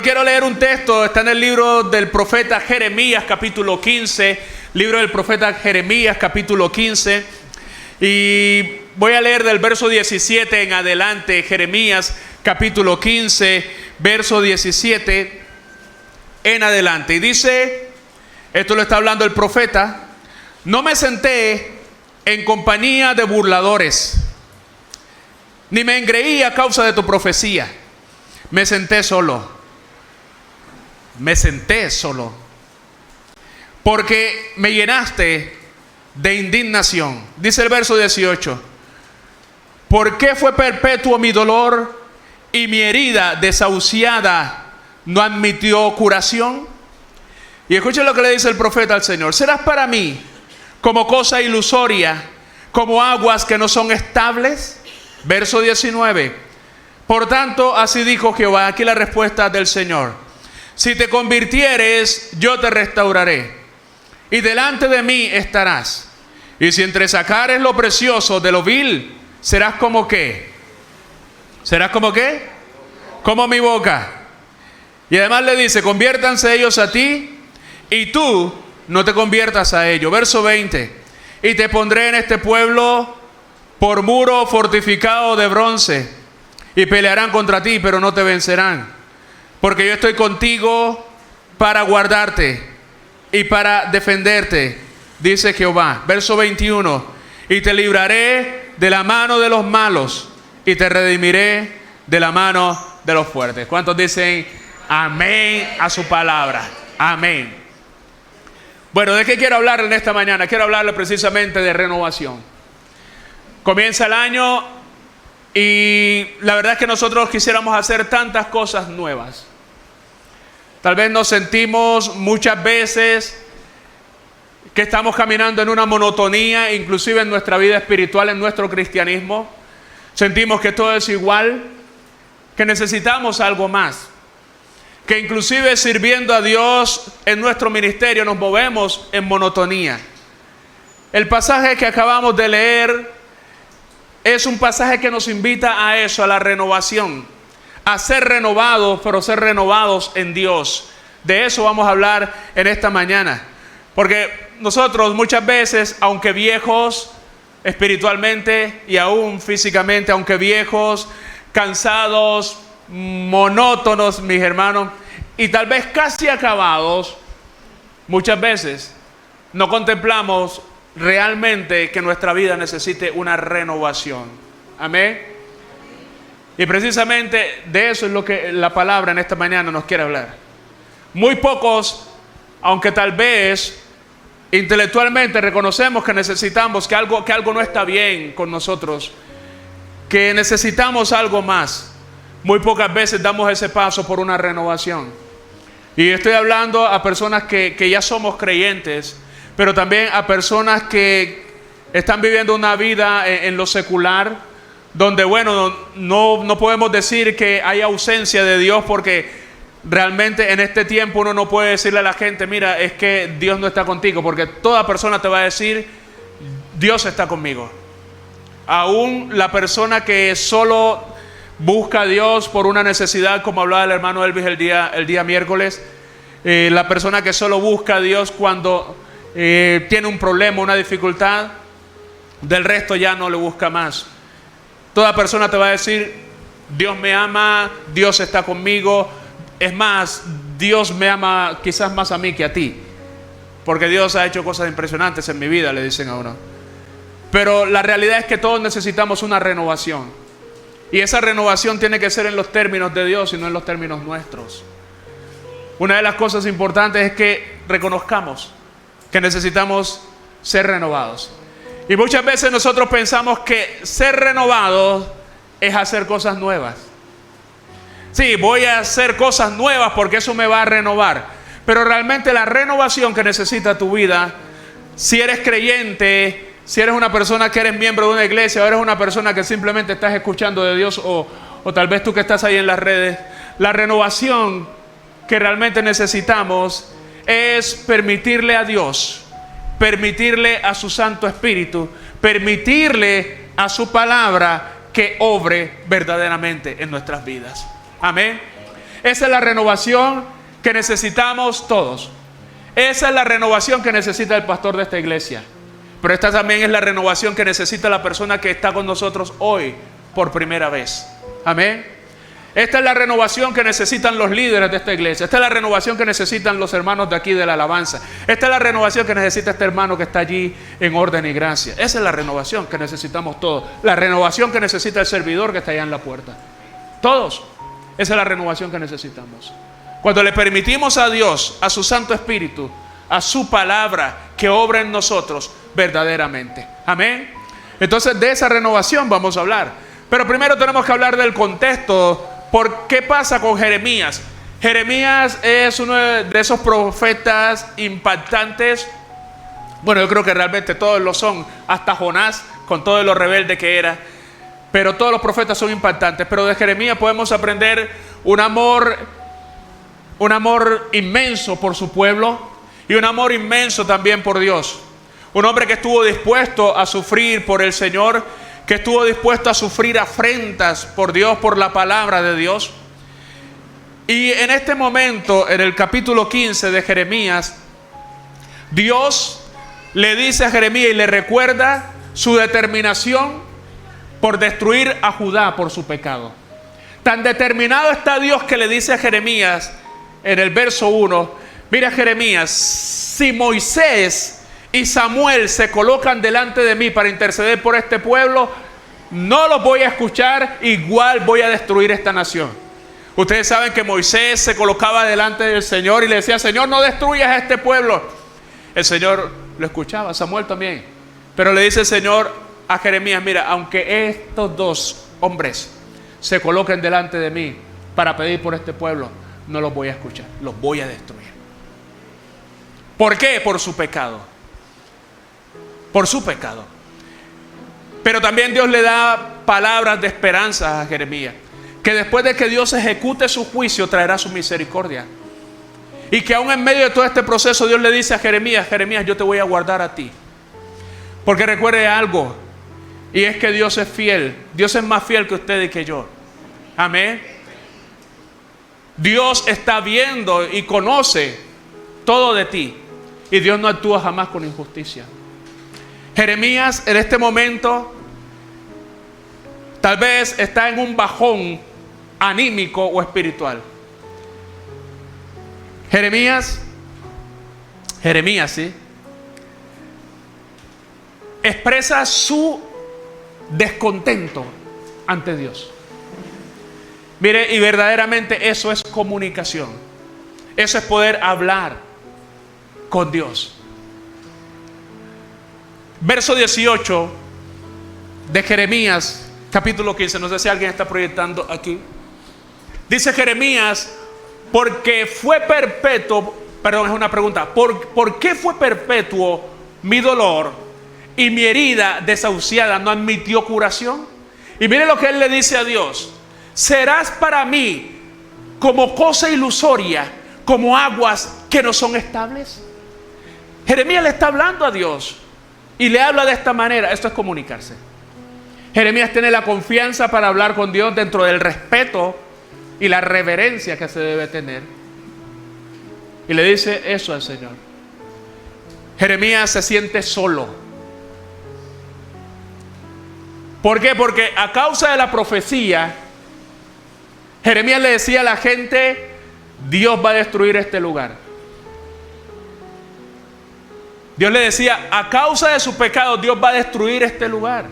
Pero quiero leer un texto, está en el libro del profeta Jeremías, capítulo 15, libro del profeta Jeremías, capítulo 15, y voy a leer del verso 17 en adelante, Jeremías, capítulo 15, verso 17 en adelante. Y dice, esto lo está hablando el profeta: no me senté en compañía de burladores, ni me engreí a causa de tu profecía. Me senté solo. Me senté solo, porque me llenaste de indignación. Dice el verso 18: ¿por qué fue perpetuo mi dolor y mi herida desahuciada no admitió curación? Y escuchen lo que le dice el profeta al Señor: ¿serás para mí como cosa ilusoria, como aguas que no son estables? Verso 19: por tanto, así dijo Jehová. Aquí la respuesta del Señor: si te convirtieres, yo te restauraré, y delante de mí estarás. Y si entresacares lo precioso de lo vil, serás como ¿qué? ¿Serás como qué? Como mi boca. Y además le dice: conviértanse ellos a ti, y tú no te conviertas a ellos. Verso 20: y te pondré en este pueblo por muro fortificado de bronce, y pelearán contra ti, pero no te vencerán. Porque yo estoy contigo para guardarte y para defenderte, dice Jehová. Verso 21: y te libraré de la mano de los malos, y te redimiré de la mano de los fuertes. ¿Cuántos dicen amén a su palabra? Amén. Bueno, ¿de qué quiero hablarle en esta mañana? Quiero hablarle precisamente de renovación. Comienza el año y la verdad es que nosotros quisiéramos hacer tantas cosas nuevas. Tal vez nos sentimos muchas veces que estamos caminando en una monotonía, inclusive en nuestra vida espiritual, en nuestro cristianismo. Sentimos que todo es igual, que necesitamos algo más, que inclusive sirviendo a Dios en nuestro ministerio nos movemos en monotonía. El pasaje que acabamos de leer es un pasaje que nos invita a eso, a la renovación, a ser renovados, pero ser renovados en Dios. De eso vamos a hablar en esta mañana, porque nosotros muchas veces, aunque viejos espiritualmente y aún físicamente, aunque viejos, cansados, monótonos, mis hermanos, y tal vez casi acabados, muchas veces no contemplamos realmente que nuestra vida necesite una renovación. Amén. Y precisamente de eso es lo que la palabra en esta mañana nos quiere hablar. Muy pocos, aunque tal vez intelectualmente reconocemos que necesitamos, que algo no está bien con nosotros, que necesitamos algo más, muy pocas veces damos ese paso por una renovación. Y estoy hablando a personas que ya somos creyentes, pero también a personas que están viviendo una vida en lo secular, donde bueno, no podemos decir que hay ausencia de Dios, porque realmente en este tiempo uno no puede decirle a la gente: mira, es que Dios no está contigo, porque toda persona te va a decir: Dios está conmigo. Aún la persona que solo busca a Dios por una necesidad, como hablaba el hermano Elvis el día miércoles, la persona que solo busca a Dios cuando tiene un problema, una dificultad, del resto ya no le busca más. Toda persona te va a decir: Dios me ama, Dios está conmigo. Es más, Dios me ama quizás más a mí que a ti, porque Dios ha hecho cosas impresionantes en mi vida, le dicen a uno. Pero la realidad es que todos necesitamos una renovación, y esa renovación tiene que ser en los términos de Dios y no en los términos nuestros. Una de las cosas importantes es que reconozcamos que necesitamos ser renovados. Y muchas veces nosotros pensamos que ser renovados es hacer cosas nuevas. Sí, voy a hacer cosas nuevas porque eso me va a renovar. Pero realmente la renovación que necesita tu vida, si eres creyente, si eres una persona que eres miembro de una iglesia, o eres una persona que simplemente estás escuchando de Dios, o tal vez tú que estás ahí en las redes, la renovación que realmente necesitamos es permitirle a Dios, permitirle a su Santo Espíritu, permitirle a su palabra que obre verdaderamente en nuestras vidas. Amén. Esa es la renovación que necesitamos todos. Esa es la renovación que necesita el pastor de esta iglesia. Pero esta también es la renovación que necesita la persona que está con nosotros hoy por primera vez. Amén. Esta es la renovación que necesitan los líderes de esta iglesia. Esta es la renovación que necesitan los hermanos de aquí de la alabanza. Esta es la renovación que necesita este hermano que está allí en orden y gracia. Esa es la renovación que necesitamos todos. La renovación que necesita el servidor que está allá en la puerta. Todos. Esa es la renovación que necesitamos. Cuando le permitimos a Dios, a su Santo Espíritu, a su palabra que obra en nosotros verdaderamente. Amén. Entonces de esa renovación vamos a hablar. Pero primero tenemos que hablar del contexto. ¿Por qué pasa con Jeremías? Jeremías es uno de esos profetas impactantes. Bueno, yo creo que realmente todos lo son, hasta Jonás, con todo lo rebelde que era. Pero todos los profetas son impactantes. Pero de Jeremías podemos aprender un amor inmenso por su pueblo y un amor inmenso también por Dios. Un hombre que estuvo dispuesto a sufrir por el Señor, que estuvo dispuesto a sufrir afrentas por Dios, por la palabra de Dios. Y en este momento, en el capítulo 15 de Jeremías, Dios le dice a Jeremías y le recuerda su determinación por destruir a Judá por su pecado. Tan determinado está Dios que le dice a Jeremías en el verso 1, mira Jeremías, si Moisés y Samuel se colocan delante de mí para interceder por este pueblo, no los voy a escuchar, igual voy a destruir esta nación. Ustedes saben que Moisés se colocaba delante del Señor y le decía, Señor, no destruyas a este pueblo. El Señor lo escuchaba, Samuel también. Pero le dice el Señor a Jeremías, mira, aunque estos dos hombres se coloquen delante de mí para pedir por este pueblo, no los voy a escuchar, los voy a destruir. ¿Por qué? Por su pecado. Por su pecado. Pero también Dios le da palabras de esperanza a Jeremías, que después de que Dios ejecute su juicio traerá su misericordia, y que aún en medio de todo este proceso Dios le dice a Jeremías, Jeremías, yo te voy a guardar a ti, porque recuerde algo, y es que Dios es fiel. Dios es más fiel que usted y que yo. Amén. Dios está viendo y conoce todo de ti, y Dios no actúa jamás con injusticia. Jeremías en este momento tal vez está en un bajón anímico o espiritual. Jeremías, sí, expresa su descontento ante Dios. Mire, y verdaderamente eso es comunicación. Eso es poder hablar con Dios. Verso 18 de Jeremías, capítulo 15. No sé si alguien está proyectando aquí. Dice Jeremías, porque fue perpetuo, perdón, es una pregunta. ¿Por qué fue perpetuo mi dolor y mi herida desahuciada no admitió curación? Y mire lo que él le dice a Dios. Serás para mí como cosa ilusoria, como aguas que no son estables. Jeremías le está hablando a Dios y le habla de esta manera. Esto es comunicarse. Jeremías tiene la confianza para hablar con Dios dentro del respeto y la reverencia que se debe tener. Y le dice eso al Señor. Jeremías se siente solo. ¿Por qué? Porque a causa de la profecía, Jeremías le decía a la gente, Dios va a destruir este lugar. Dios le decía, a causa de su pecado, Dios va a destruir este lugar.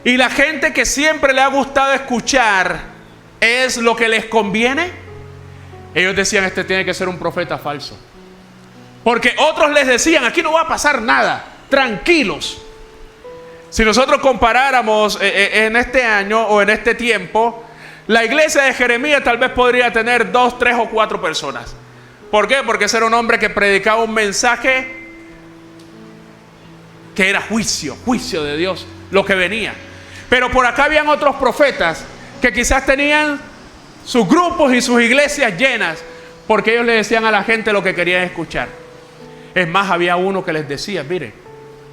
Y la gente que siempre le ha gustado escuchar es lo que les conviene. Ellos decían, este tiene que ser un profeta falso. Porque otros les decían, aquí no va a pasar nada, tranquilos. Si nosotros comparáramos en este año o en este tiempo, la iglesia de Jeremías tal vez podría tener 2, 3 o 4 personas. ¿Por qué? Porque ese era un hombre que predicaba un mensaje que era juicio de Dios, lo que venía. Pero por acá habían otros profetas que quizás tenían sus grupos y sus iglesias llenas, porque ellos le decían a la gente lo que querían escuchar. Es más, había uno que les decía, mire,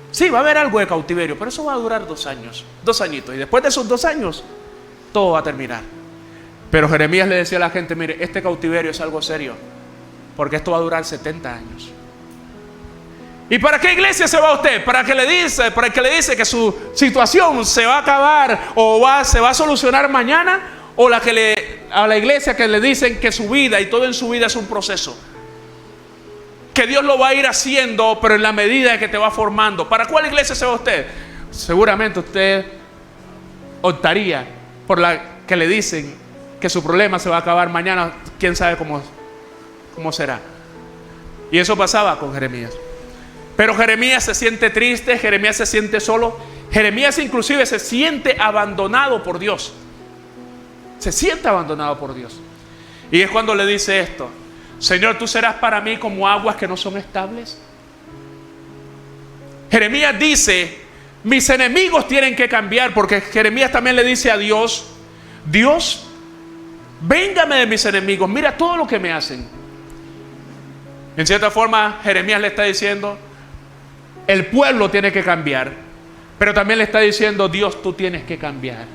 sí, va a haber algo de cautiverio, pero eso va a durar 2 años, 2 añitos, y después de esos 2 años, todo va a terminar. Pero Jeremías le decía a la gente: mire, este cautiverio es algo serio, porque esto va a durar 70 años. ¿Y para qué iglesia se va usted? Para el que le dice que su situación se va a acabar o se va a solucionar mañana, o a la iglesia que le dicen que su vida y todo en su vida es un proceso, que Dios lo va a ir haciendo, pero en la medida que te va formando. ¿Para cuál iglesia se va usted? Seguramente usted optaría por la que le dicen que su problema se va a acabar mañana, quién sabe cómo será. Y eso pasaba con Jeremías. Pero Jeremías se siente triste, Jeremías se siente solo, Jeremías inclusive se siente abandonado por Dios. Se siente abandonado por Dios. Y es cuando le dice esto: Señor, tú serás para mí como aguas que no son estables. Jeremías dice: mis enemigos tienen que cambiar, porque Jeremías también le dice a Dios: Dios, véngame de mis enemigos, mira todo lo que me hacen. En cierta forma, Jeremías le está diciendo: el pueblo tiene que cambiar, pero también le está diciendo: Dios, tú tienes que cambiar.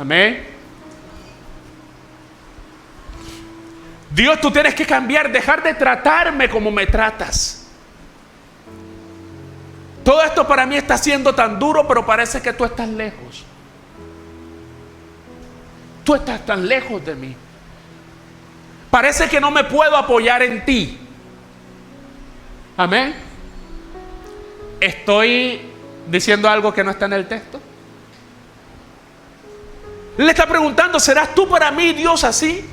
Amén. Dios, tú tienes que cambiar, dejar de tratarme como me tratas. Todo esto para mí está siendo tan duro, pero parece que tú estás lejos. Tú estás tan lejos de mí. Parece que no me puedo apoyar en ti. Amén. ¿Estoy diciendo algo que no está en el texto? Le está preguntando: ¿serás tú para mí, Dios, así?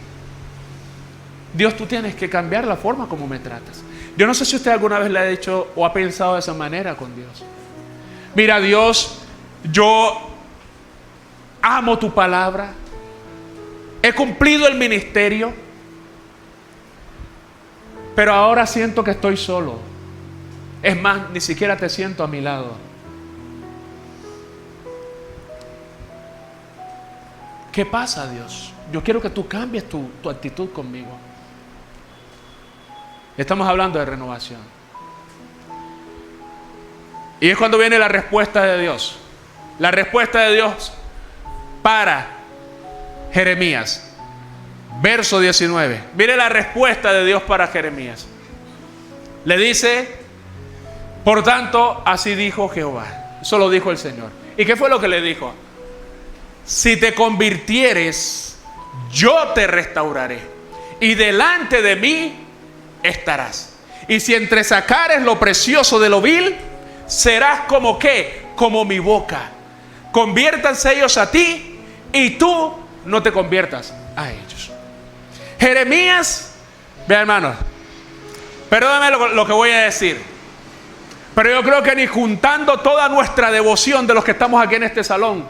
Dios, tú tienes que cambiar la forma como me tratas. Yo no sé si usted alguna vez le ha dicho o ha pensado de esa manera con Dios. Mira, Dios, yo amo tu palabra, he cumplido el ministerio, pero ahora siento que estoy solo. Es más, ni siquiera te siento a mi lado. ¿Qué pasa, Dios? Yo quiero que tú cambies tu actitud conmigo. Estamos hablando de renovación. Y es cuando viene la respuesta de Dios. La respuesta de Dios para Jeremías. Verso 19. Mire la respuesta de Dios para Jeremías. Le dice: por tanto, así dijo Jehová. Eso lo dijo el Señor. ¿Y qué fue lo que le dijo? Si te convirtieres, yo te restauraré, y delante de mí estarás. Y si entresacares lo precioso de lo vil, serás como ¿qué? Como mi boca. Conviértanse ellos a ti, y tú no te conviertas a ellos. Jeremías, vean, hermanos, perdóname lo que voy a decir, pero yo creo que ni juntando toda nuestra devoción de los que estamos aquí en este salón,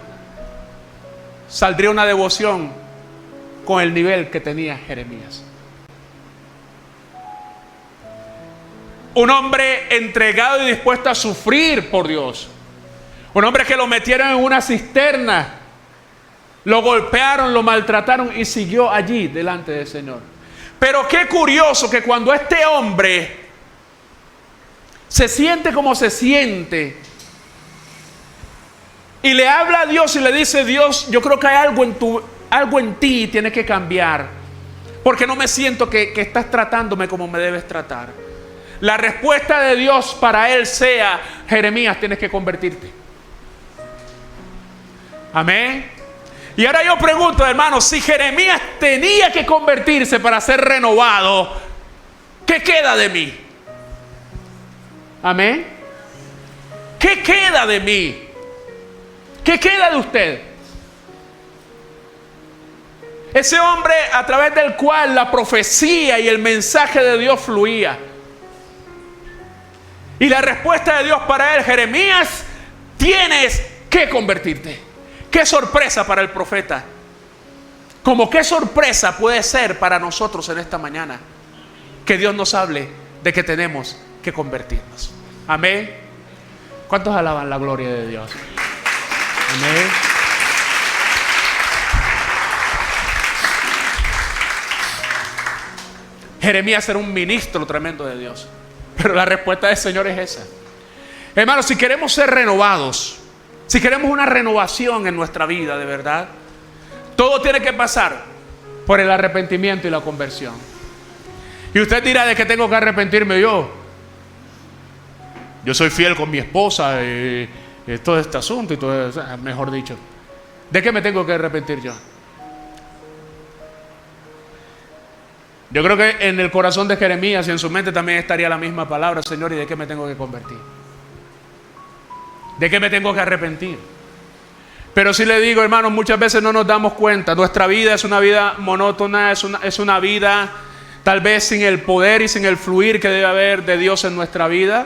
saldría una devoción con el nivel que tenía Jeremías. Un hombre entregado y dispuesto a sufrir por Dios. Un hombre que lo metieron en una cisterna, lo golpearon, lo maltrataron y siguió allí delante del Señor. Pero qué curioso que cuando este hombre se siente como se siente y le habla a Dios y le dice: Dios, yo creo que hay algo en ti tiene que cambiar, porque no me siento que estás tratándome como me debes tratar. La respuesta de Dios para él sea: Jeremías, tienes que convertirte. Amén. Y ahora yo pregunto, hermanos, si Jeremías tenía que convertirse para ser renovado, ¿qué queda de mí? Amén. ¿Qué queda de mí? ¿Qué queda de usted? Ese hombre a través del cual la profecía y el mensaje de Dios fluía. Y la respuesta de Dios para él: Jeremías, tienes que convertirte. Qué sorpresa para el profeta. Como qué sorpresa puede ser para nosotros en esta mañana que Dios nos hable de que tenemos que convertirnos. Amén. ¿Cuántos alaban la gloria de Dios? Amén. Jeremías era un ministro tremendo de Dios. Pero la respuesta del Señor es esa. Hermanos, si queremos ser renovados, si queremos una renovación en nuestra vida de verdad, Todo tiene que pasar por el arrepentimiento y la conversión. Y usted dirá, ¿de qué tengo que arrepentirme yo? Yo soy fiel con mi esposa, todo este asunto y todo eso, mejor dicho. ¿De qué me tengo que arrepentir yo? Yo creo que en el corazón de Jeremías y en su mente también estaría la misma palabra: Señor, ¿y de qué me tengo que convertir? ¿De qué me tengo que arrepentir? Pero sí le digo, hermanos, muchas veces no nos damos cuenta. Nuestra vida es una vida monótona, es una vida tal vez sin el poder y sin el fluir que debe haber de Dios en nuestra vida,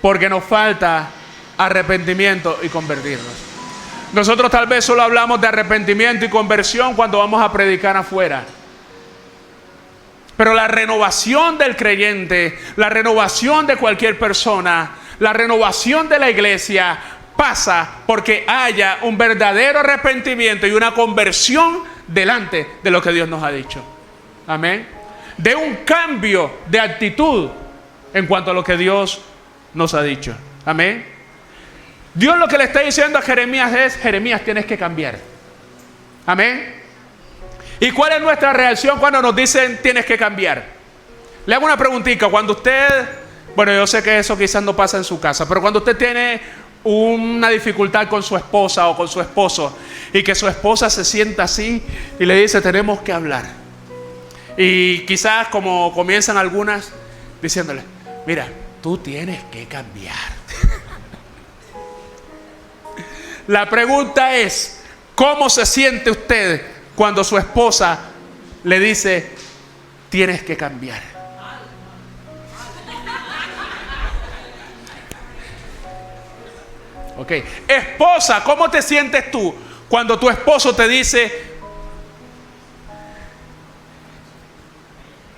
porque nos falta arrepentimiento y convertirnos. Nosotros tal vez solo hablamos de arrepentimiento y conversión cuando vamos a predicar afuera. Pero la renovación del creyente, la renovación de cualquier persona, la renovación de la iglesia pasa porque haya un verdadero arrepentimiento y una conversión delante de lo que Dios nos ha dicho. Amén. De un cambio de actitud en cuanto a lo que Dios nos ha dicho. Amén. Dios lo que le está diciendo a Jeremías es: Jeremías, tienes que cambiar. Amén. ¿Y cuál es nuestra reacción cuando nos dicen tienes que cambiar? Le hago una preguntita. Cuando usted, bueno, yo sé que eso quizás no pasa en su casa, pero cuando usted tiene una dificultad con su esposa o con su esposo, y que su esposa se sienta así y le dice tenemos que hablar, y quizás como comienzan algunas diciéndole: mira, tú tienes que cambiar. La pregunta es: ¿cómo se siente usted cuando su esposa le dice tienes que cambiar? Ok, esposa, ¿cómo te sientes tú cuando tu esposo te dice?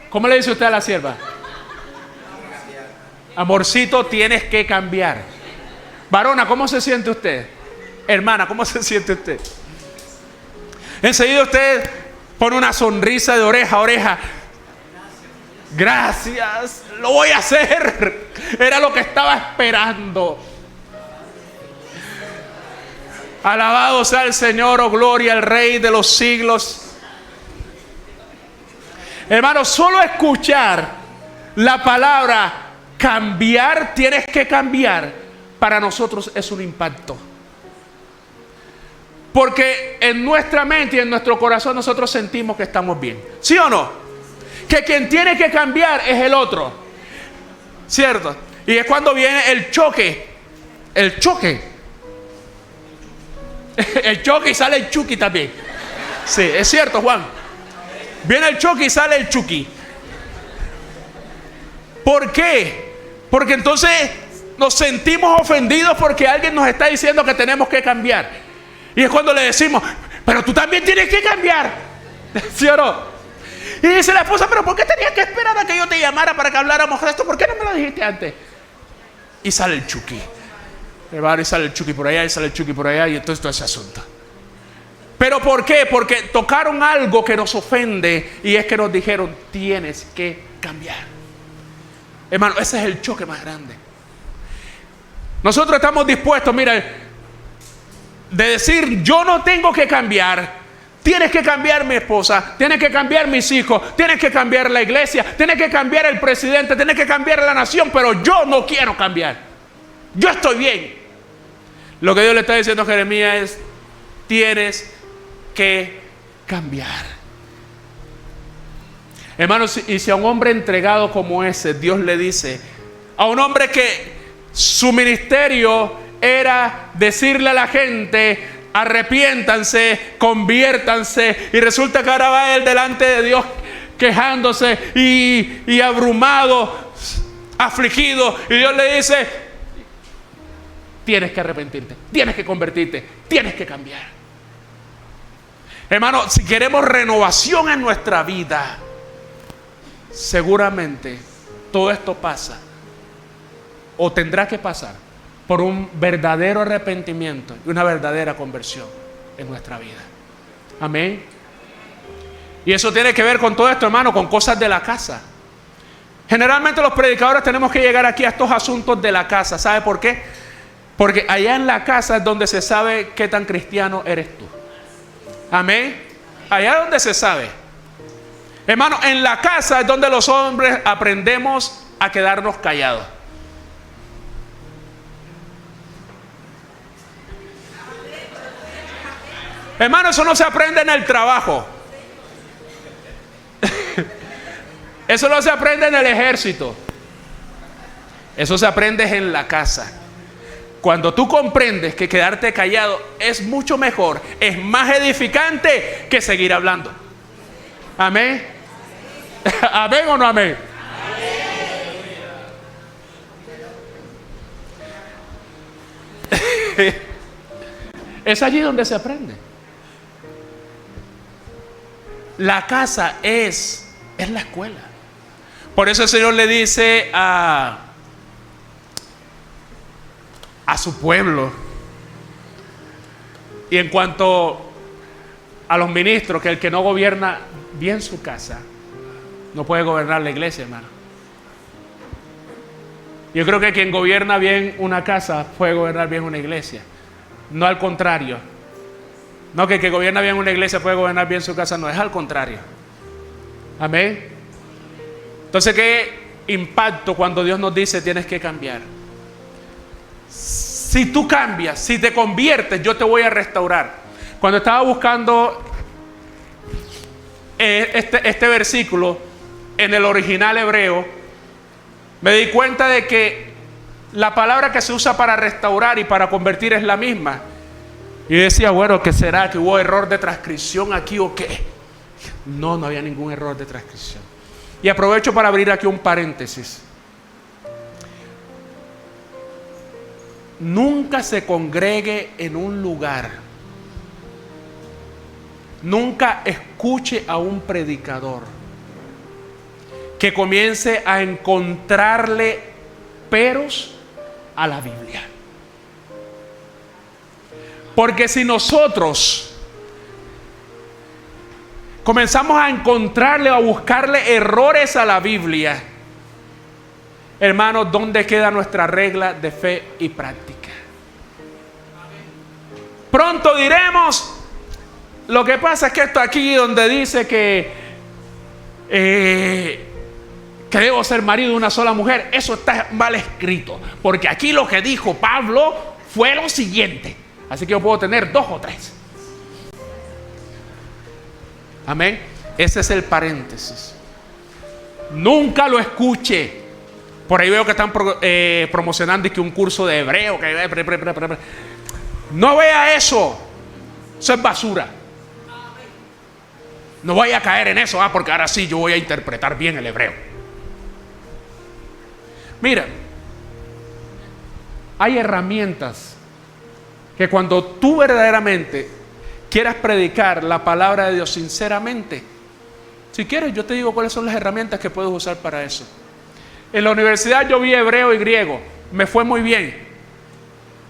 ¿Cómo le dice usted a la sierva? Amorcito, tienes que cambiar. Varona, ¿cómo se siente usted? Hermana, ¿cómo se siente usted? Enseguida usted pone una sonrisa de oreja a oreja. Gracias, lo voy a hacer. Era lo que estaba esperando. Alabado sea el Señor, oh gloria al Rey de los siglos. Hermano, solo escuchar la palabra cambiar, tienes que cambiar, para nosotros es un impacto. Porque en nuestra mente y en nuestro corazón nosotros sentimos que estamos bien. ¿Sí o no? Que quien tiene que cambiar es el otro. ¿Cierto? Y es cuando viene el choque. El choque. El choque y sale el Chucky también. Sí, es cierto, Juan. Viene el choque y sale el Chucky. ¿Por qué? Porque entonces nos sentimos ofendidos porque alguien nos está diciendo que tenemos que cambiar. Y es cuando le decimos, pero tú también tienes que cambiar. ¿Sí o no? Y dice la esposa, pero ¿por qué tenías que esperar a que yo te llamara para que habláramos de esto? ¿Por qué no me lo dijiste antes? Y sale el Chucky. Y sale el Chucky por allá, y sale el Chucky por allá, y entonces todo ese asunto. ¿Pero por qué? Porque tocaron algo que nos ofende, y es que nos dijeron, tienes que cambiar. Hermano, ese es el choque más grande. Nosotros estamos dispuestos, mira, de decir, yo no tengo que cambiar. Tienes que cambiar mi esposa, tienes que cambiar mis hijos, tienes que cambiar la iglesia, tienes que cambiar el presidente, tienes que cambiar la nación, pero yo no quiero cambiar. Yo estoy bien. Lo que Dios le está diciendo a Jeremías es, tienes que cambiar. Hermanos, y si a un hombre entregado como ese, Dios le dice, a un hombre que su ministerio era decirle a la gente, arrepiéntanse, conviértanse, y resulta que ahora va él delante de Dios quejándose y abrumado, afligido, y Dios le dice, tienes que arrepentirte, tienes que convertirte, tienes que cambiar. Hermano, si queremos renovación en nuestra vida, seguramente todo esto pasa o tendrá que pasar por un verdadero arrepentimiento y una verdadera conversión en nuestra vida. Amén. Y eso tiene que ver con todo esto, hermano, con cosas de la casa. Generalmente los predicadores tenemos que llegar aquí a estos asuntos de la casa. ¿Sabe por qué? Porque allá en la casa es donde se sabe qué tan cristiano eres tú. Amén. Allá es donde se sabe. Hermano, en la casa es donde los hombres aprendemos a quedarnos callados. Hermano, eso no se aprende en el trabajo. Eso no se aprende en el ejército. Eso se aprende en la casa. Cuando tú comprendes que quedarte callado es mucho mejor, es más edificante que seguir hablando. Amén. ¿Amén o no amén? Es allí donde se aprende. La casa es la escuela. Por eso el Señor le dice a su pueblo, y en cuanto a los ministros, que el que no gobierna bien su casa no puede gobernar la iglesia, hermano. Yo creo que quien gobierna bien una casa puede gobernar bien una iglesia, no al contrario. No que el que gobierna bien una iglesia puede gobernar bien su casa, no, es al contrario. Amén. Entonces, ¿qué impacto cuando Dios nos dice tienes que cambiar? Si tú cambias, si te conviertes, yo te voy a restaurar. Cuando estaba buscando este versículo en el original hebreo, me di cuenta de que la palabra que se usa para restaurar y para convertir es la misma. Y yo decía, bueno, ¿qué será? ¿Que hubo error de transcripción aquí o qué? No había ningún error de transcripción. Y aprovecho para abrir aquí un paréntesis. Nunca se congregue en un lugar. Nunca escuche a un predicador que comience a encontrarle peros a la Biblia. Porque si nosotros comenzamos a encontrarle o a buscarle errores a la Biblia, hermanos, ¿dónde queda nuestra regla de fe y práctica? Pronto diremos, lo que pasa es que esto aquí donde dice que debo ser marido de una sola mujer, eso está mal escrito, porque aquí lo que dijo Pablo fue lo siguiente, así que yo puedo tener 2 o 3. Amén. Ese es el paréntesis. Nunca lo escuche. Por ahí veo que están promocionando y que un curso de hebreo. No vea eso. Eso es basura. No vaya a caer en eso. Porque ahora sí yo voy a interpretar bien el hebreo. Mira, hay herramientas que cuando tú verdaderamente quieras predicar la palabra de Dios sinceramente, si quieres yo te digo cuáles son las herramientas que puedes usar para eso. En la universidad yo vi hebreo y griego, me fue muy bien,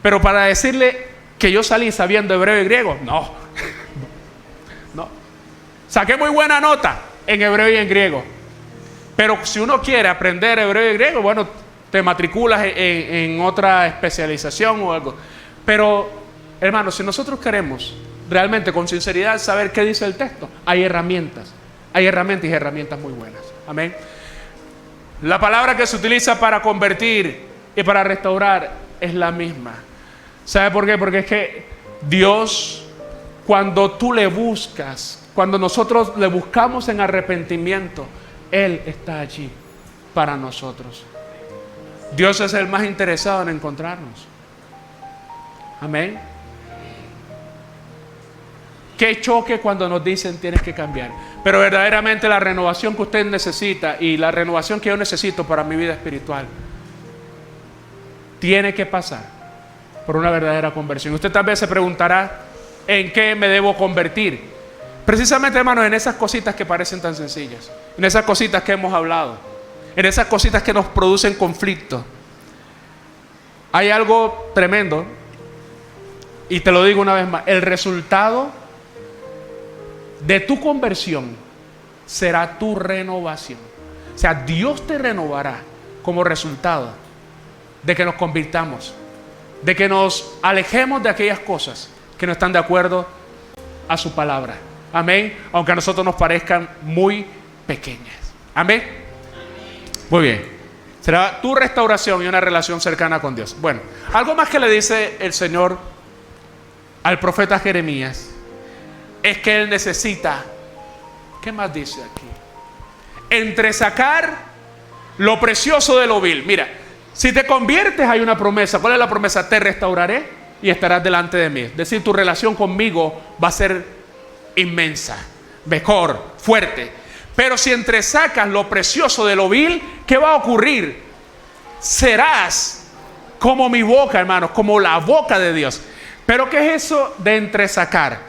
pero para decirle que yo salí sabiendo hebreo y griego, no. Saqué muy buena nota en hebreo y en griego, pero si uno quiere aprender hebreo y griego, bueno, te matriculas en otra especialización o algo. Pero hermanos, si nosotros queremos realmente con sinceridad saber qué dice el texto, hay herramientas y herramientas muy buenas. Amén. La palabra que se utiliza para convertir y para restaurar es la misma. ¿Sabe por qué? Porque es que Dios, cuando tú le buscas, cuando nosotros le buscamos en arrepentimiento, Él está allí para nosotros. Dios es el más interesado en encontrarnos. Amén. Qué choque cuando nos dicen tienes que cambiar. Pero verdaderamente la renovación que usted necesita y la renovación que yo necesito para mi vida espiritual tiene que pasar por una verdadera conversión. Usted tal vez se preguntará, ¿en qué me debo convertir? Precisamente, hermanos, en esas cositas que parecen tan sencillas, en esas cositas que hemos hablado, en esas cositas que nos producen conflicto. Hay algo tremendo, y te lo digo una vez más, el resultado de tu conversión será tu renovación. O sea, Dios te renovará como resultado de que nos convirtamos, de que nos alejemos de aquellas cosas que no están de acuerdo a su palabra. Amén. Aunque a nosotros nos parezcan muy pequeñas. Amén. Muy bien. Será tu restauración y una relación cercana con Dios. Bueno, algo más que le dice el Señor al profeta Jeremías es que él necesita, ¿qué más dice aquí? Entresacar lo precioso de lo vil. Mira, si te conviertes hay una promesa. ¿Cuál es la promesa? Te restauraré y estarás delante de mí. Es decir, tu relación conmigo va a ser inmensa, mejor, fuerte. Pero si entresacas lo precioso de lo vil, ¿qué va a ocurrir? Serás como mi boca, hermanos, como la boca de Dios. Pero ¿qué es eso de entresacar?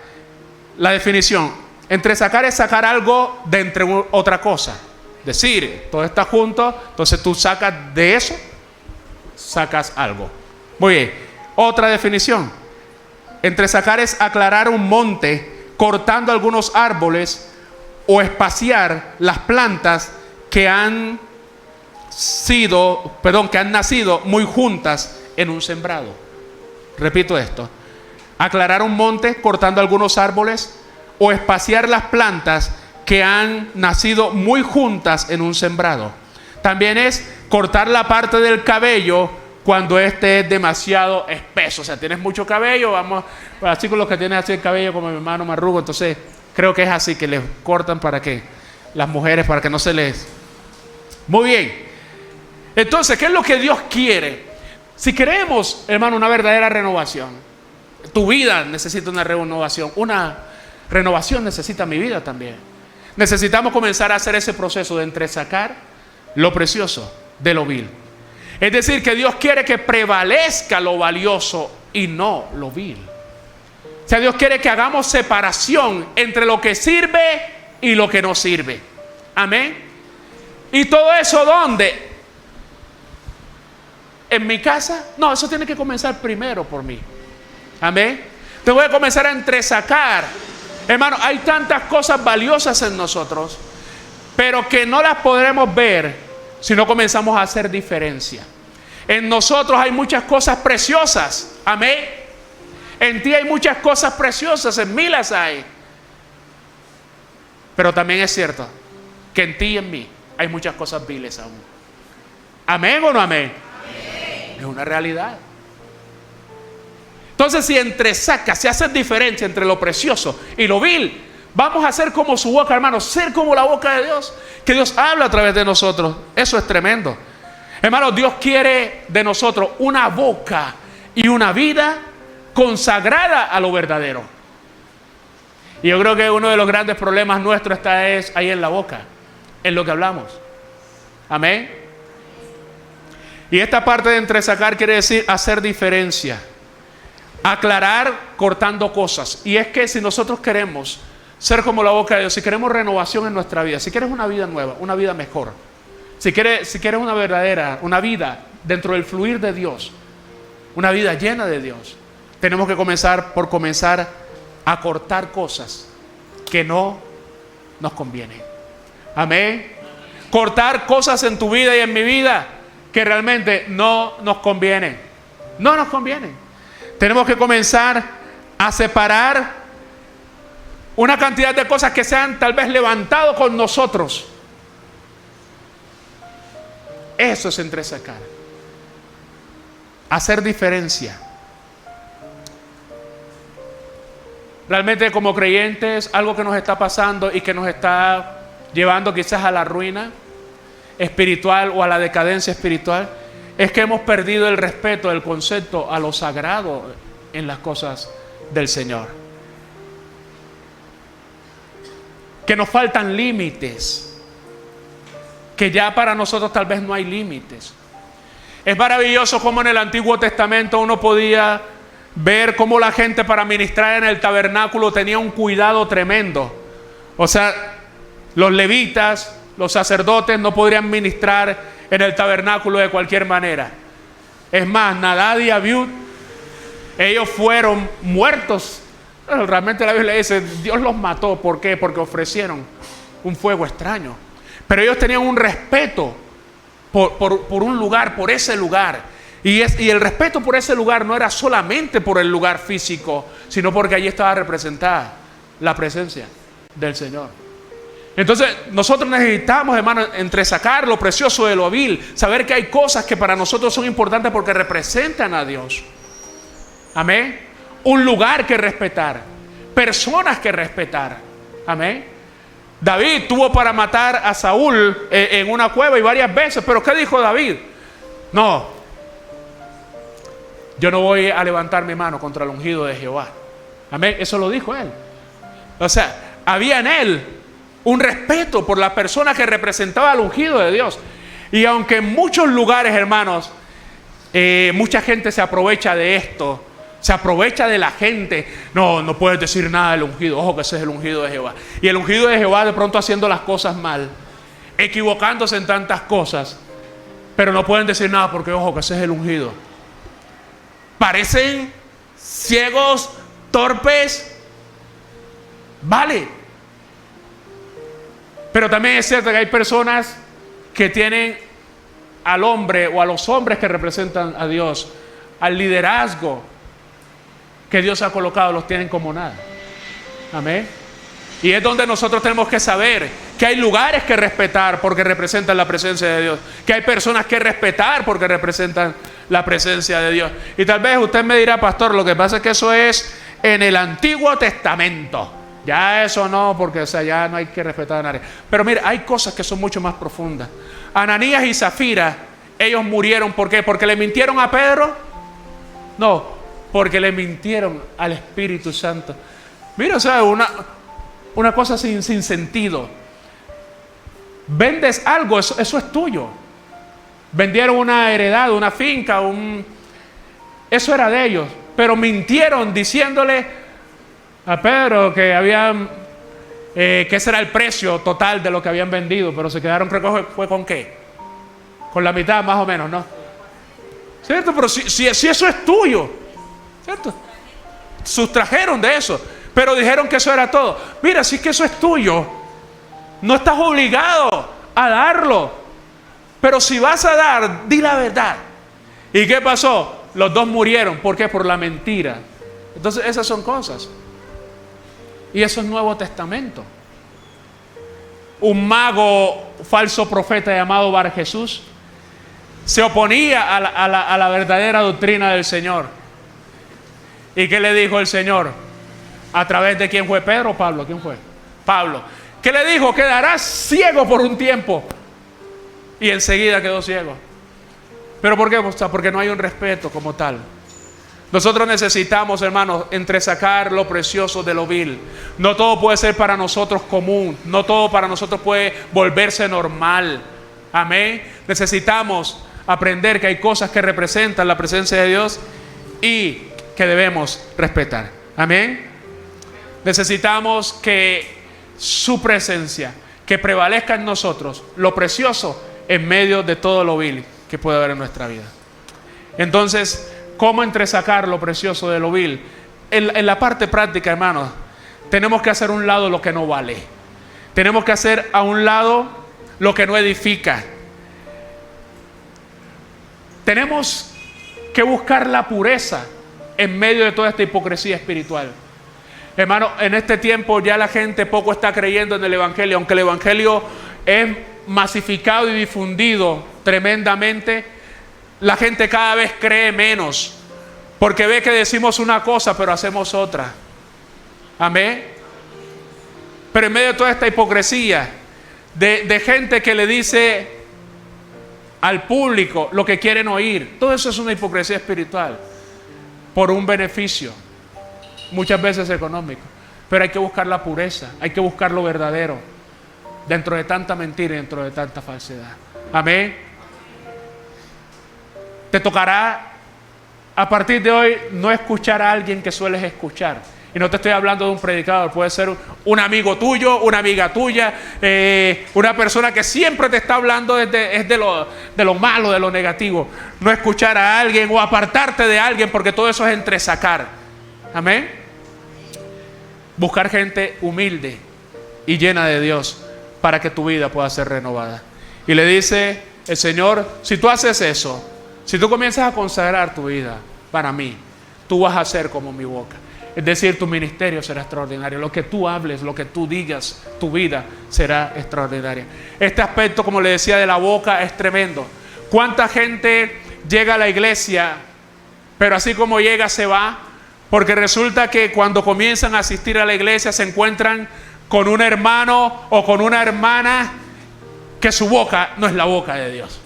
La definición: entresacar es sacar algo de entre otra cosa. Decir, todo está junto, entonces tú sacas de eso, sacas algo. Muy bien. Otra definición: entresacar es aclarar un monte cortando algunos árboles o espaciar las plantas que han nacido muy juntas en un sembrado. Repito esto: aclarar un monte cortando algunos árboles o espaciar las plantas que han nacido muy juntas en un sembrado. También es cortar la parte del cabello cuando este es demasiado espeso. O sea, tienes mucho cabello, vamos, así con los que tienen así el cabello como mi hermano Marrugo, entonces creo que es así, que les cortan para que las mujeres, para que no se les... Muy bien. Entonces, ¿qué es lo que Dios quiere? Si queremos, hermano, una verdadera renovación, tu vida necesita una renovación. Una renovación necesita mi vida también. Necesitamos comenzar a hacer ese proceso de entresacar lo precioso de lo vil. Es decir, que Dios quiere que prevalezca lo valioso y no lo vil. O sea, Dios quiere que hagamos separación entre lo que sirve y lo que no sirve. Amén. ¿Y todo eso dónde? ¿En mi casa? No, eso tiene que comenzar primero por mí. Amén. Te voy a comenzar a entresacar. Hermano, hay tantas cosas valiosas en nosotros, pero que no las podremos ver si no comenzamos a hacer diferencia. En nosotros hay muchas cosas preciosas. Amén. En ti hay muchas cosas preciosas, en mí las hay. Pero también es cierto que en ti y en mí hay muchas cosas viles aún. ¿Amén o no amén? Amén. Es una realidad. Entonces, si entresacas, si haces diferencia entre lo precioso y lo vil, vamos a ser como su boca, hermanos, ser como la boca de Dios, que Dios habla a través de nosotros. Eso es tremendo. Hermanos, Dios quiere de nosotros una boca y una vida consagrada a lo verdadero. Y yo creo que uno de los grandes problemas nuestros es ahí en la boca, en lo que hablamos. Amén. Y esta parte de entresacar quiere decir hacer diferencia, aclarar cortando cosas. Y es que si nosotros queremos ser como la boca de Dios, si queremos renovación en nuestra vida, si quieres una vida nueva, una vida mejor, si quieres una verdadera, una vida dentro del fluir de Dios, una vida llena de Dios, tenemos que comenzar a cortar cosas que no nos convienen. Amén. Cortar cosas en tu vida y en mi vida que realmente no nos convienen. No nos convienen. Tenemos que comenzar a separar una cantidad de cosas que se han tal vez levantado con nosotros. Eso es entresacar. Hacer diferencia. Realmente, como creyentes, algo que nos está pasando y que nos está llevando quizás a la ruina espiritual o a la decadencia espiritual, es que hemos perdido el respeto, el concepto a lo sagrado en las cosas del Señor. Que nos faltan límites, que ya para nosotros tal vez no hay límites. Es maravilloso cómo en el Antiguo Testamento uno podía ver cómo la gente para ministrar en el tabernáculo tenía un cuidado tremendo. O sea, los levitas, los sacerdotes no podrían ministrar en el tabernáculo de cualquier manera. Es más, Nadab y Abiud, ellos fueron muertos. Realmente la Biblia dice, Dios los mató. ¿Por qué? Porque ofrecieron un fuego extraño. Pero ellos tenían un respeto por un lugar, por ese lugar. Y el respeto por ese lugar no era solamente por el lugar físico, sino porque allí estaba representada la presencia del Señor. Entonces nosotros necesitamos, hermanos, entresacar lo precioso de lo vil, saber que hay cosas que para nosotros son importantes porque representan a Dios. Amén. Un lugar que respetar, personas que respetar. Amén. David tuvo para matar a Saúl en una cueva y varias veces, pero ¿qué dijo David? No, yo no voy a levantar mi mano contra el ungido de Jehová. Amén. Eso lo dijo él. O sea, había en él un respeto por la persona que representaba al ungido de Dios. Y aunque en muchos lugares, hermanos, mucha gente se aprovecha de esto, se aprovecha de la gente. No puedes decir nada del ungido. Ojo que ese es el ungido de Jehová. Y el ungido de Jehová de pronto haciendo las cosas mal, equivocándose en tantas cosas, pero no pueden decir nada porque ojo que ese es el ungido. Parecen ciegos, torpes, vale. Pero también es cierto que hay personas que tienen al hombre o a los hombres que representan a Dios, al liderazgo que Dios ha colocado, los tienen como nada. Amén. Y es donde nosotros tenemos que saber que hay lugares que respetar porque representan la presencia de Dios, que hay personas que respetar porque representan la presencia de Dios. Y tal vez usted me dirá, pastor, lo que pasa es que eso es en el Antiguo Testamento. Ya eso no, porque o sea, ya no hay que respetar a nadie. Pero mira, hay cosas que son mucho más profundas. Ananías y Zafira, ellos murieron, ¿por qué? ¿Porque le mintieron a Pedro? No, porque le mintieron al Espíritu Santo. Mira, o sea, una cosa sin sentido. Vendes algo, eso es tuyo. Vendieron una heredad, una finca, eso era de ellos. Pero mintieron diciéndole a Pedro que habían, que ese era el precio total de lo que habían vendido, pero se quedaron, creo que fue con qué, con la mitad más o menos, ¿no? ¿Cierto? Pero si eso es tuyo, ¿cierto? Sustrajeron de eso, pero dijeron que eso era todo. Mira, si es que eso es tuyo, no estás obligado a darlo, pero si vas a dar, di la verdad. ¿Y qué pasó? Los dos murieron. ¿Por qué? Por la mentira. Entonces esas son cosas. Y eso es Nuevo Testamento. Un mago, falso profeta llamado Bar Jesús, se oponía a la verdadera doctrina del Señor. ¿Y qué le dijo el Señor? ¿A través de quién fue? ¿Pedro o Pablo? ¿Quién fue? Pablo. ¿Qué le dijo? Quedarás ciego por un tiempo. Y enseguida quedó ciego. ¿Pero por qué? Porque no hay un respeto como tal. Nosotros necesitamos, hermanos, entresacar lo precioso de lo vil. No todo puede ser para nosotros común. No todo para nosotros puede volverse normal. Amén. Necesitamos aprender que hay cosas que representan la presencia de Dios y que debemos respetar. Amén. Necesitamos que su presencia, que prevalezca en nosotros lo precioso en medio de todo lo vil que puede haber en nuestra vida. Entonces, ¿cómo entresacar lo precioso de lo vil? En la parte práctica, hermanos, tenemos que hacer a un lado lo que no vale. Tenemos que hacer a un lado lo que no edifica. Tenemos que buscar la pureza en medio de toda esta hipocresía espiritual. Hermano, en este tiempo ya la gente poco está creyendo en el Evangelio, aunque el Evangelio es masificado y difundido tremendamente, la gente cada vez cree menos, porque ve que decimos una cosa pero hacemos otra. Amén. Pero en medio de toda esta hipocresía de gente que le dice al público lo que quieren oír, todo eso es una hipocresía espiritual por un beneficio, muchas veces económico. Pero hay que buscar la pureza, hay que buscar lo verdadero dentro de tanta mentira y dentro de tanta falsedad. Amén. Te tocará a partir de hoy no escuchar a alguien que sueles escuchar. Y no te estoy hablando de un predicador, puede ser un amigo tuyo, una amiga tuya, una persona que siempre te está hablando de lo malo, de lo negativo. No escuchar a alguien o apartarte de alguien, porque todo eso es entresacar. Amén. Buscar gente humilde y llena de Dios para que tu vida pueda ser renovada. Y le dice el Señor, si tú haces eso, si tú comienzas a consagrar tu vida para mí, tú vas a ser como mi boca. Es decir, tu ministerio será extraordinario. Lo que tú hables, lo que tú digas, tu vida será extraordinaria. Este aspecto, como le decía, de la boca es tremendo. ¿Cuánta gente llega a la iglesia, pero así como llega se va? Porque resulta que cuando comienzan a asistir a la iglesia se encuentran con un hermano o con una hermana que su boca no es la boca de Dios.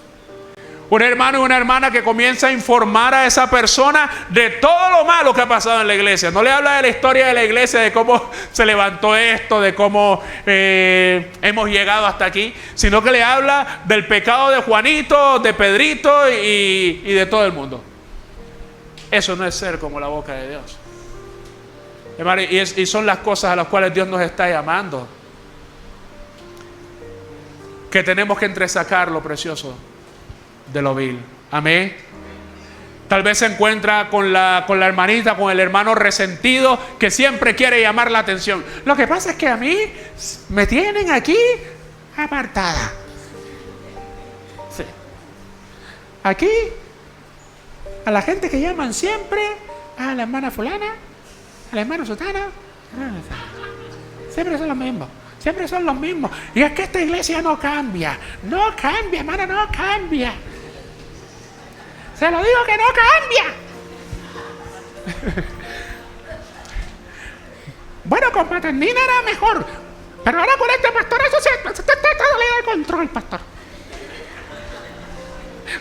Un hermano y una hermana que comienza a informar a esa persona de todo lo malo que ha pasado en la iglesia. No le habla de la historia de la iglesia, de cómo se levantó esto, de cómo hemos llegado hasta aquí, sino que le habla del pecado de Juanito, de Pedrito y de todo el mundo. Eso no es ser como la boca de Dios. Hermano, y son las cosas a las cuales Dios nos está llamando, que tenemos que entresacar lo precioso de lo vil. Amén. Tal vez se encuentra con la hermanita, con el hermano resentido que siempre quiere llamar la atención. Lo que pasa es que a mí me tienen aquí apartada. Sí. Aquí a la gente que llaman siempre, a la hermana fulana, a la hermana sotana, siempre son los mismos. Siempre son los mismos. Y es que esta iglesia no cambia. No cambia, hermana, no cambia. Se lo digo que no cambia. Bueno, con Paternina era mejor. Pero ahora con este pastor eso se está saliendo de control, pastor.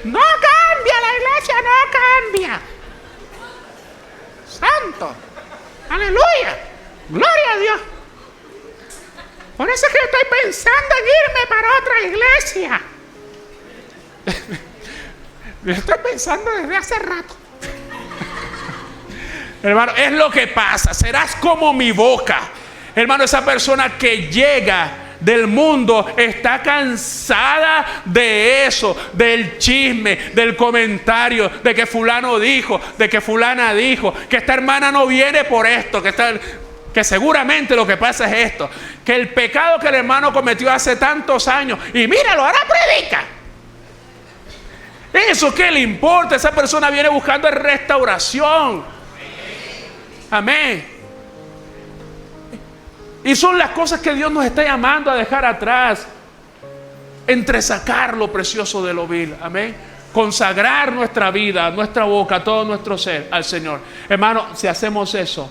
No cambia la iglesia, no cambia. Santo. Aleluya. Gloria a Dios. Por eso es que estoy pensando en irme para otra iglesia. Lo estoy pensando desde hace rato. Hermano, es lo que pasa. Serás como mi boca. Hermano, esa persona que llega del mundo está cansada de eso, del chisme, del comentario, de que fulano dijo, de que fulana dijo, que esta hermana no viene por esto, que seguramente lo que pasa es esto, que el pecado que el hermano cometió hace tantos años, y míralo, ahora predica. ¿Eso qué le importa? Esa persona viene buscando restauración. Amén. Y son las cosas que Dios nos está llamando a dejar atrás. Entresacar lo precioso de lo vil. Amén. Consagrar nuestra vida, nuestra boca, todo nuestro ser al Señor. Hermano, si hacemos eso,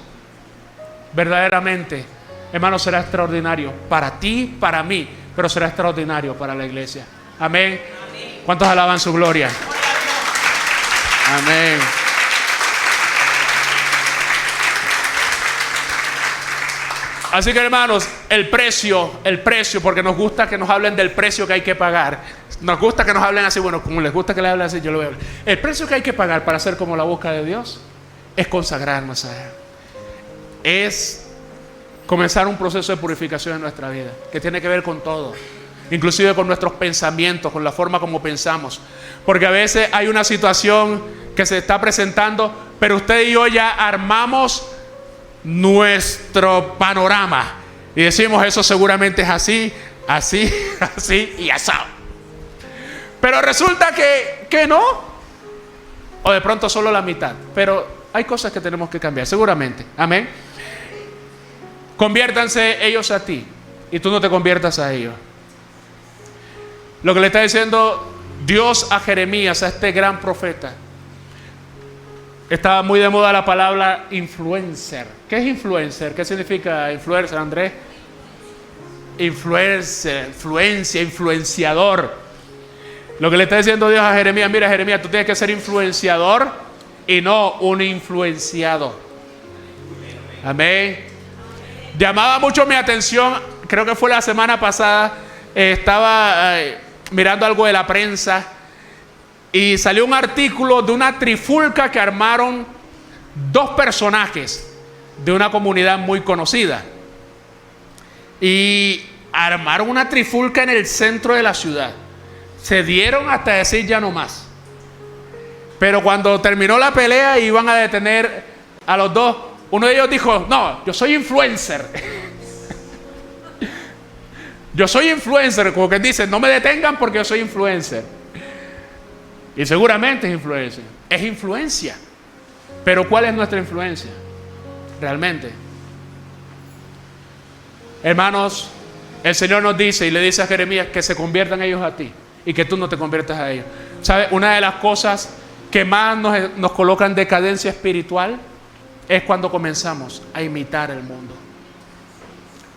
verdaderamente, hermano, será extraordinario para ti, para mí, pero será extraordinario para la iglesia. Amén. ¿Cuántos alaban su gloria? Amén. Así que, hermanos, el precio, porque nos gusta que nos hablen del precio que hay que pagar. Nos gusta que nos hablen así, bueno, como les gusta que les hablen así, yo lo voy a hablar. El precio que hay que pagar para ser como la boca de Dios es consagrarnos a Él. Es comenzar un proceso de purificación en nuestra vida, que tiene que ver con todo, inclusive con nuestros pensamientos, con la forma como pensamos. Porque a veces hay una situación que se está presentando, pero usted y yo ya armamos nuestro panorama y decimos, eso seguramente es así, así, así y asado. Pero resulta que no, o de pronto solo la mitad. Pero hay cosas que tenemos que cambiar, seguramente. Amén. Conviértanse ellos a ti y tú no te conviertas a ellos. Lo que le está diciendo Dios a Jeremías, a este gran profeta. Estaba muy de moda la palabra influencer. ¿Qué es influencer? ¿Qué significa influencer, Andrés? Influencer, influencia, influenciador. Lo que le está diciendo Dios a Jeremías, mira Jeremías, tú tienes que ser influenciador y no un influenciado. Amén. Llamaba mucho mi atención, creo que fue la semana pasada, estaba mirando algo de la prensa y salió un artículo de una trifulca que armaron dos personajes de una comunidad muy conocida. Y armaron una trifulca en el centro de la ciudad. Se dieron hasta decir ya no más. Pero cuando terminó la pelea y iban a detener a los dos, uno de ellos dijo, no, yo soy influencer. Yo soy influencer, como que dicen, no me detengan porque yo soy influencer. Y seguramente es influencia. Es influencia. Pero ¿cuál es nuestra influencia? realmente. Hermanos, el Señor nos dice y le dice a Jeremías que se conviertan ellos a ti y que tú no te conviertas a ellos. ¿Sabe? Una de las cosas que más nos coloca en decadencia espiritual es cuando comenzamos a imitar el mundo.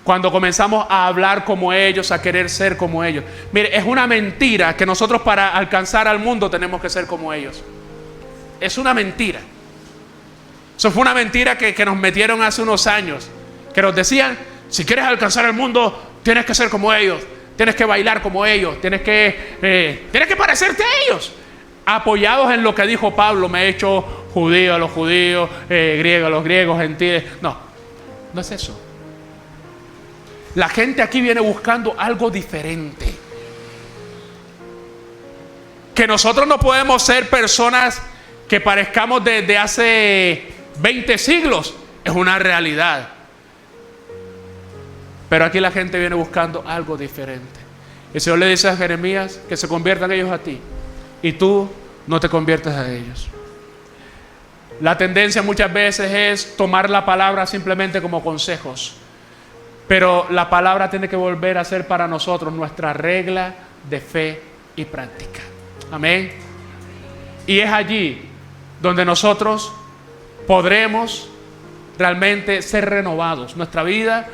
Cuando comenzamos a hablar como ellos, a querer ser como ellos. Mire, es una mentira que nosotros para alcanzar al mundo tenemos que ser como ellos. Es una mentira. Eso fue una mentira que nos metieron hace unos años. Que nos decían, si quieres alcanzar el mundo, tienes que ser como ellos. Tienes que bailar como ellos. Tienes que parecerte a ellos. Apoyados en lo que dijo Pablo, me he hecho judío a los judíos, griego a los griegos, gentiles. No, no es eso. La gente aquí viene buscando algo diferente. Que nosotros no podemos ser personas que parezcamos desde hace 20 siglos. Es una realidad. Pero aquí la gente viene buscando algo diferente. El Señor le dice a Jeremías que se conviertan ellos a ti. Y tú no te conviertes a ellos. La tendencia muchas veces es tomar la palabra simplemente como consejos. Pero la palabra tiene que volver a ser para nosotros nuestra regla de fe y práctica. Amén. Y es allí donde nosotros podremos realmente ser renovados. Nuestra vida,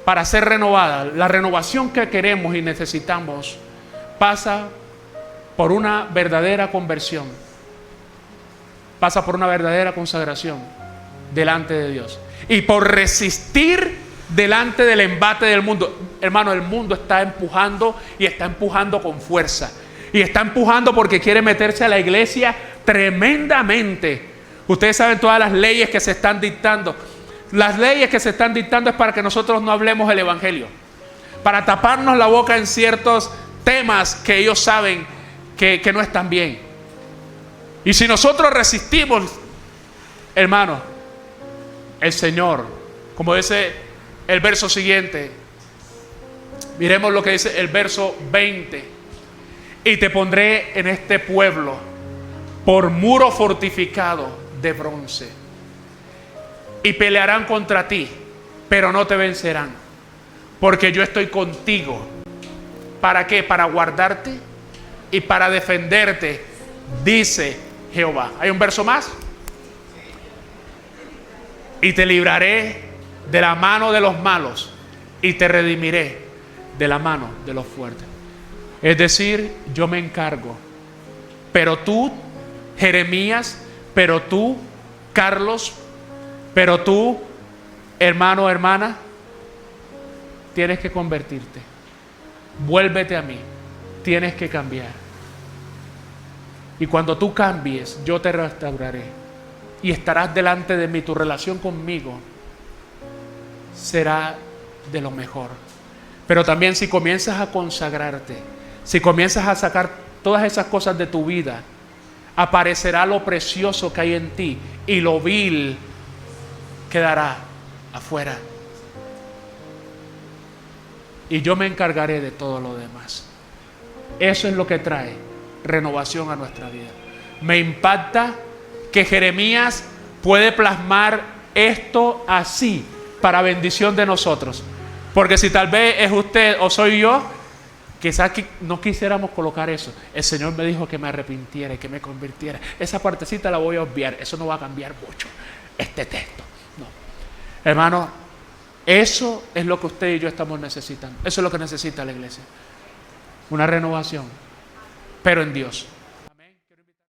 para ser renovada, la renovación que queremos y necesitamos, pasa por una verdadera conversión. Pasa por una verdadera consagración delante de Dios. Y por resistir delante del embate del mundo. Hermano, el mundo está empujando y está empujando con fuerza. Y está empujando porque quiere meterse a la iglesia tremendamente. Ustedes saben todas las leyes que se están dictando. Las leyes que se están dictando es para que nosotros no hablemos el evangelio. Para taparnos la boca en ciertos temas que ellos saben que no están bien. Y si nosotros resistimos, hermano, el Señor, como dice el verso siguiente, miremos lo que dice el verso 20. Y te pondré en este pueblo por muro fortificado de bronce. Y pelearán contra ti, pero no te vencerán. Porque yo estoy contigo. ¿Para qué? Para guardarte y para defenderte, dice Jehová. ¿Hay un verso más? Y te libraré de la mano de los malos y te redimiré de la mano de los fuertes. Es decir, yo me encargo. Pero tú, Jeremías, pero tú, Carlos, pero tú, hermano o hermana, tienes que convertirte. Vuélvete a mí. Tienes que cambiar. Y cuando tú cambies, yo te restauraré. Y estarás delante de mí. Tu relación conmigo será de lo mejor. Pero también si comienzas a consagrarte, si comienzas a sacar todas esas cosas de tu vida, aparecerá lo precioso que hay en ti y lo vil quedará afuera. Y yo me encargaré de todo lo demás. Eso es lo que trae renovación a nuestra vida. Me impacta que Jeremías puede plasmar esto así para bendición de nosotros. Porque si tal vez es usted o soy yo, quizás no quisiéramos colocar eso. El Señor me dijo que me arrepintiera y que me convirtiera. Esa partecita la voy a obviar. Eso no va a cambiar mucho este texto. No. Hermano, eso es lo que usted y yo estamos necesitando. Eso es lo que necesita la iglesia. Una renovación, pero en Dios.